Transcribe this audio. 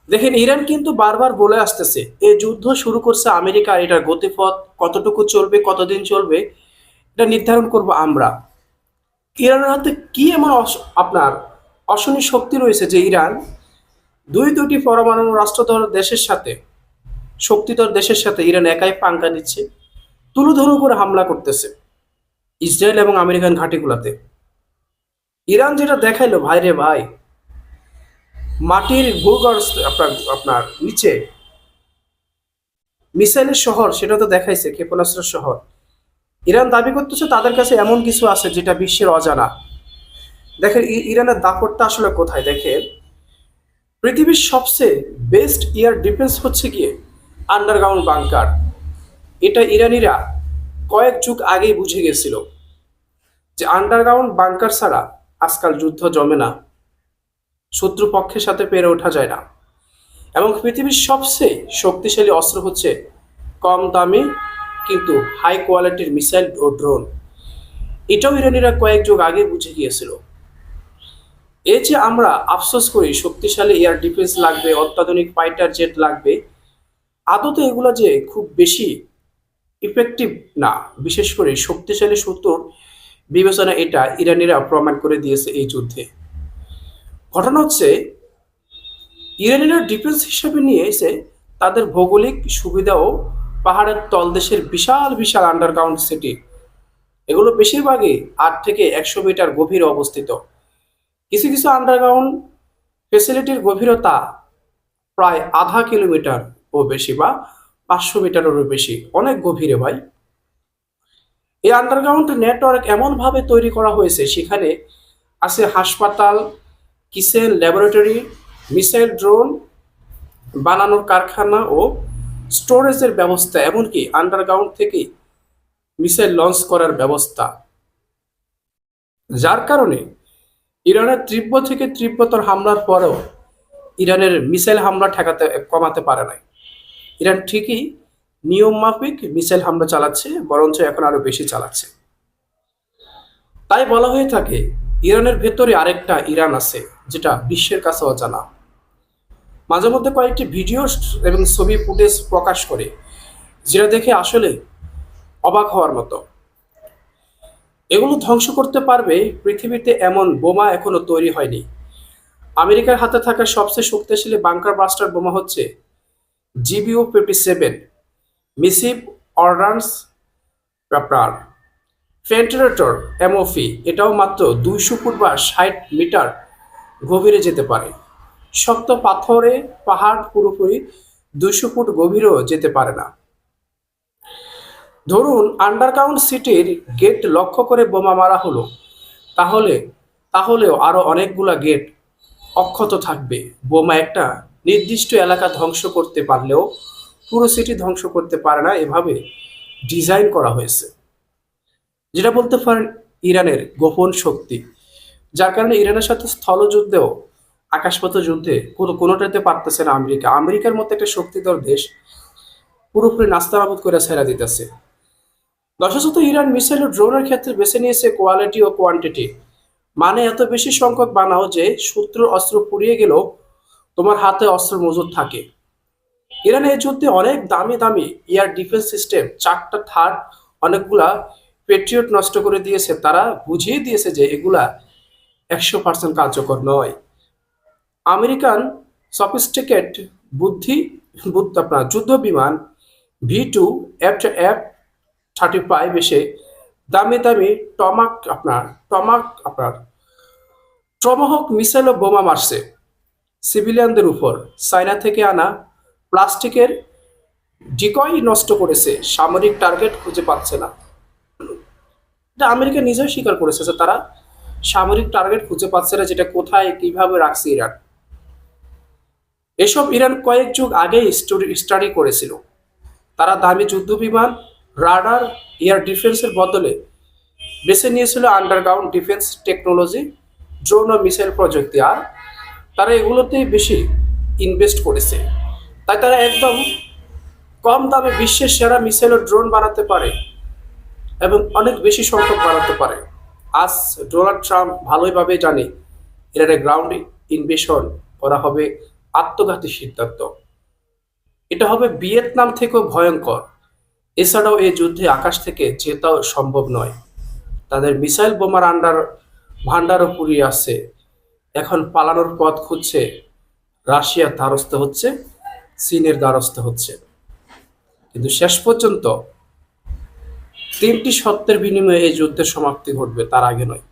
দেখেন, ইরান কিন্তু বারবার বলে আসতেছে এই যুদ্ধ শুরু করছে আমেরিকা, আর এটার গতিপথ কতটুকু চলবে, কতদিন চলবে, এটা নির্ধারণ করব আমরা। ইরানের হাতে কি এমন আপনার অশনি শক্তি রয়েছে যে ইরান দুইটি পরমাণু রাষ্ট্রধর দেশের সাথে, শক্তিধর দেশের সাথে ইরান একাই পাঙ্গা নিচ্ছে, তুলুধুলু করে হামলা করতেছে ইসরায়েল এবং আমেরিকান ঘাঁটিগুলোতে। ইরান যেটা দেখাইলো ভাই রে ভাই, মাটির ভূগর্ভ আপনার আপনার নিচে মিসাইলের শহর, সেটা তো দেখাইছে, ক্ষেপণাস্ত্রের শহর। ইরান দাবি করতেছে তাদের কাছে এমন কিছু আছে যেটা বিশ্বের অজানা। দেখেন ইরানের দাপটটা আসলে কোথায় দেখেন। পৃথিবীর সবচেয়ে বেস্ট এয়ার ডিফেন্স হচ্ছে গিয়ে আন্ডারগ্রাউন্ড বাংকার। এটা ইরানিরা কয়েক যুগ আগেই বুঝে গেছিল যে আন্ডারগ্রাউন্ড বাংকার ছাড়া আজকাল যুদ্ধ জমে না, শত্রুপক্ষের সাথে পেরে ওঠা যায় না। এবং পৃথিবীর সবচেয়ে শক্তিশালী অস্ত্র হচ্ছে কম দামি কিন্তু হাই কোয়ালিটির মিসাইল ও ড্রোন। এটাও ইরানিরা কয়েক যুগ আগে বুঝে গিয়েছিল। এই যে আমরা আফসোস করি শক্তিশালী এয়ার ডিফেন্স লাগবে, অত্যাধুনিক ফাইটার জেট লাগবে, আদতে এগুলো যে খুব বেশি ইফেক্টিভ না। বিশেষ করে শক্তিশালী শত্রুর বিবেচনা এটা ইরানিরা প্রমাণ করে দিয়েছে এই যুদ্ধে। ঘটনা হচ্ছে ইরানিরা ডিফেন্স হিসাবে নিয়ে এসে তাদের ভৌগোলিক সুবিধা ও পাহাড়ের তলদেশের বিশাল বিশাল আন্ডারগ্রাউন্ড সিটি, এগুলো বেশিরভাগই 8 থেকে 100 মিটার গভীরে অবস্থিত। কিছু কিছু আন্ডারগ্রাউন্ড ফেসিলিটির গভীরতা প্রায় আধা কিলোমিটার ও বেশি, বা 500 মিটারেরও বেশি, অনেক গভীরে ভাই। এই আন্ডারগ্রাউন্ড নেটওয়ার্ক এমনভাবে তৈরি করা হয়েছে, সেখানে আছে হাসপাতাল, কিচেন, ল্যাবরেটরি, মিসাইল ড্রোন বানানোর কারখানা ও স্টোরেজের ব্যবস্থা, এমনকি আন্ডারগ্রাউন্ড থেকে মিসাইল লঞ্চ করার ব্যবস্থা। যার কারণে ইরানের তীব্র থেকে তীব্রতর হামলার পরেও ইরানের মিসাইল হামলা কমাতে পারে নাই। ইরান ঠিকই নিয়ম মাফিক মিসাইল হামলা চালাচ্ছে, বরঞ্চ এখন আরো বেশি চালাচ্ছে। তাই বলা হয়ে থাকে ইরানের ভেতরে আরেকটা ইরান আছে, যেটা বিশ্বের কাছে অজানা। মাঝে মধ্যে কয়েকটি ভিডিও এবং ছবি ফুটেজ প্রকাশ করে, যেটা দেখে আসলে অবাক হওয়ার মতো। এগুলো ধ্বংস করতে পারবে পৃথিবীতে এমন বোমা এখনো তৈরি হয়নি। আমেরিকার হাতে থাকা সবচেয়ে শক্তিশালী বাংকার ব্লাস্টার বোমা হচ্ছে GBU-57 মিসিভ অর্ডান্স আপনার ফেন্টিলেটর MOF। এটাও মাত্র 200 ফুট বা 60 মিটার গভীরে যেতে পারে। শক্ত পাথরে পাহাড় পুরোপুরি 200 ফুট গভীরেও যেতে পারে না। ধরুন আন্ডারগ্রাউন্ড সিটির গেট লক্ষ্য করে বোমা মারা হলো, তাহলে তাহলেও আরো অনেকগুলা গেট অক্ষত থাকবে। বোমা একটা নির্দিষ্ট এলাকা ধ্বংস করতে পারলেও পুরো সিটি ধ্বংস করতে পারে না, এভাবে ডিজাইন করা হয়েছে। যেটা বলতে পারেন ইরানের গোপন শক্তি, যার কারণে ইরানের সাথে স্থলযুদ্ধেও, আকাশপথ যুদ্ধে কোনোটাতে পারতেছে না আমেরিকা। আমেরিকার মতো একটা শক্তিধর দেশ পুরোপুরি নাস্তানাবুদ করে ছেড়ে দিতেছে। দশাশত ইরান মিসাইল ও ড্রোনের ক্ষেত্রে বেছে নিয়েছে কোয়ালিটি ও কোয়ান্টিটি। মানে এত বেশি সংখ্যক বানাও যে শত্রুর অস্ত্র পুড়িয়ে গেলেও তোমার হাতে অস্ত্র মজুদ থাকে। ইরান এই যুদ্ধে অনেক দামি দামি এয়ার ডিফেন্স সিস্টেম, 4টা থার্ড, অনেকগুলা পেট্রিয়ট নষ্ট করে দিয়েছে। তারা বুঝিয়ে দিয়েছে যে এগুলা 100% কার্যকর নয়। আমেরিকান সফিস্টিকেট বুদ্ধি আপনার যুদ্ধ বিমান V2, F-35 এসে দামি দামি টমাহক মিসাইল ও বোমা মারছে সিভিলিয়ানদের উপর। চায়না থেকে আনা প্লাস্টিকের ডিকয় নষ্ট করেছে, সামরিক টার্গেট খুঁজে পাচ্ছে না। এটা আমেরিকা নিজেও স্বীকার করেছে যে তারা সামরিক টার্গেট খুঁজে পাচ্ছে না, যেটা কোথায় কিভাবে রাখছে ইরান। এসব ইরান কয়েক যুগ আগেই স্টাডি করেছিল। তারা দামি যুদ্ধ বিমান, রাডার, এয়ার ডিফেন্সের বদলে বেছে নিয়েছিল আন্ডারগ্রাউন্ড ডিফেন্স টেকনোলজি, ড্রোন ও মিসাইল প্রযুক্তি। আর তারা এগুলোতেই বেশি ইনভেস্ট করেছে। তাই তারা একদম কম দামে বিশ্বের সেরা মিসাইল ও ড্রোন বানাতে পারে এবং অনেক বেশি সংখ্যক বানাতে পারে। আজ ডোনাল্ড ট্রাম্প ভালোইভাবে জানে ইরানের গ্রাউন্ড ইনভেশন করা হবে আত্মঘাতী সিদ্ধান্ত। এটা হবে ভিয়েতনাম থেকেও ভয়ঙ্কর। এছাড়াও এই যুদ্ধে আকাশ থেকে জেতাও সম্ভব নয়। তাদের মিসাইল বোমার ভান্ডারও পুড়িয়ে আছে। এখন পালানোর পথ খুঁজছে, রাশিয়ার দ্বারস্থ হচ্ছে, চীনের দ্বারস্থ হচ্ছে। কিন্তু শেষ পর্যন্ত তিনটি সত্যের বিনিময়ে এই যুদ্ধের সমাপ্তি ঘটবে, তার আগে নয়।